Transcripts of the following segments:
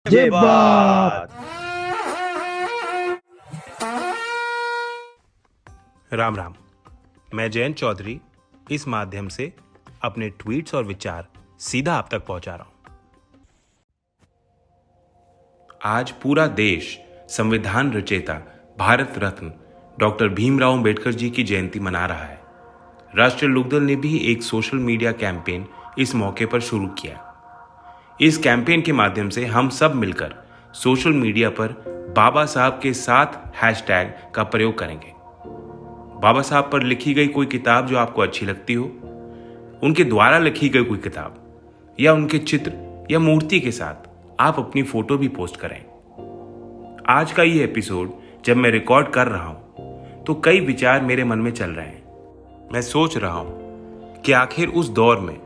ये बात। राम राम। मैं जयंत चौधरी इस माध्यम से अपने ट्वीट्स और विचार सीधा आप तक पहुंचा रहा हूं। आज पूरा देश संविधान रचयिता भारत रत्न डॉक्टर भीमराव अंबेडकर जी की जयंती मना रहा है। राष्ट्रीय लोकदल ने भी एक सोशल मीडिया कैंपेन इस मौके पर शुरू किया। इस कैंपेन के माध्यम से हम सब मिलकर सोशल मीडिया पर बाबा साहब के 7 हैशटैग का प्रयोग करेंगे। बाबा साहब पर लिखी गई कोई किताब जो आपको अच्छी लगती हो, उनके द्वारा लिखी गई कोई किताब या उनके चित्र या मूर्ति के साथ आप अपनी फोटो भी पोस्ट करें। आज का ये एपिसोड जब मैं रिकॉर्ड कर रहा हूं तो कई विचार मेरे मन में चल रहे हैं। मैं सोच रहा हूं कि आखिर उस दौर में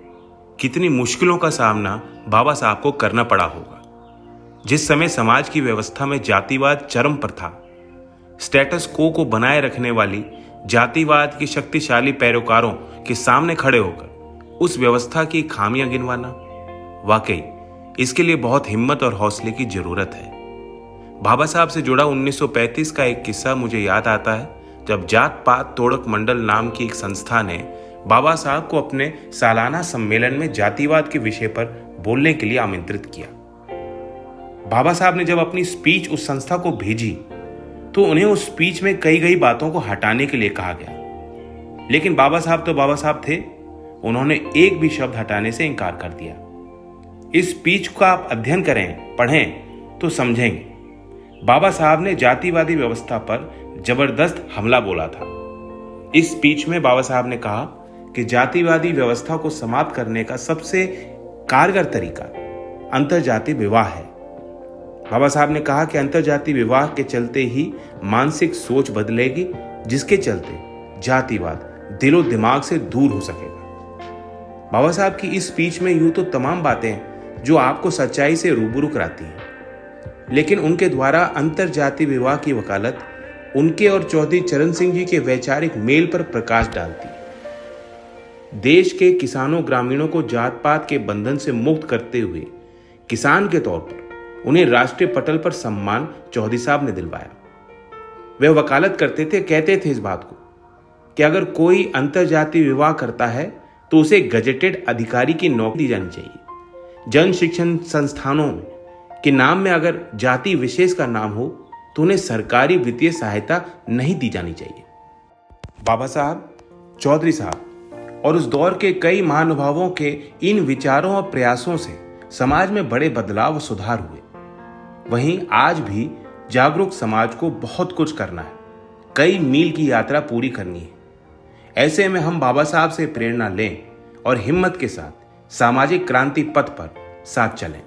कितनी मुश्किलों का सामना बाबा साहब को करना पड़ा होगा, जिस समय समाज की व्यवस्था में जातिवाद चरम पर था। स्टेटस को बनाए रखने वाली जातिवाद के शक्तिशाली पैरोकारों के सामने खड़े होकर उस व्यवस्था की खामियां गिनवाना, वाकई इसके लिए बहुत हिम्मत और हौसले की जरूरत है। बाबा साहब से जुड़ा 1935 का एक किस्सा मुझे याद आता है, जब जात पात तोड़क मंडल नाम की एक संस्था ने बाबा साहब को अपने सालाना सम्मेलन में जातिवाद के विषय पर बोलने के लिए आमंत्रित किया। बाबा साहब ने जब अपनी स्पीच उस संस्था को भेजी तो उन्हें उस स्पीच में कई गई बातों को हटाने के लिए कहा गया, लेकिन बाबा साहब तो बाबा साहब थे, उन्होंने एक भी शब्द हटाने से इनकार कर दिया। इस स्पीच का आप अध्ययन करें, पढ़ें तो समझेंगे। बाबा साहब ने जातिवादी व्यवस्था पर जबरदस्त हमला बोला था। इस स्पीच में बाबा साहब ने कहा कि जातिवादी व्यवस्था को समाप्त करने का सबसे कारगर तरीका अंतरजातीय विवाह है। बाबा साहब ने कहा कि अंतरजातीय विवाह के चलते ही मानसिक सोच बदलेगी, जिसके चलते जातिवाद दिलो दिमाग से दूर हो सकेगा। बाबा साहब की इस स्पीच में यूं तो तमाम बातें जो आपको सच्चाई से रूबरू कराती हैं, लेकिन उनके द्वारा अंतरजातीय विवाह की वकालत उनके और चौधरी चरण सिंह जी के वैचारिक मेल पर प्रकाश डालती है। देश के किसानों ग्रामीणों को जात पात के बंधन से मुक्त करते हुए किसान के तौर पर उन्हें राष्ट्रीय पटल पर सम्मान चौधरी साहब ने दिलवाया। वे वकालत करते थे, कहते थे इस बात को कि अगर कोई अंतरजातीय विवाह करता है तो उसे गजेटेड अधिकारी की नौकरी दी जानी चाहिए। जन शिक्षण संस्थानों के नाम में अगर जाति विशेष का नाम हो तो उन्हें सरकारी वित्तीय सहायता नहीं दी जानी चाहिए। बाबा साहब, चौधरी साहब और उस दौर के कई महानुभावों के इन विचारों और प्रयासों से समाज में बड़े बदलाव और सुधार हुए। वहीं आज भी जागरूक समाज को बहुत कुछ करना है, कई मील की यात्रा पूरी करनी है। ऐसे में हम बाबा साहब से प्रेरणा लें और हिम्मत के साथ सामाजिक क्रांति पथ पर साथ चलें।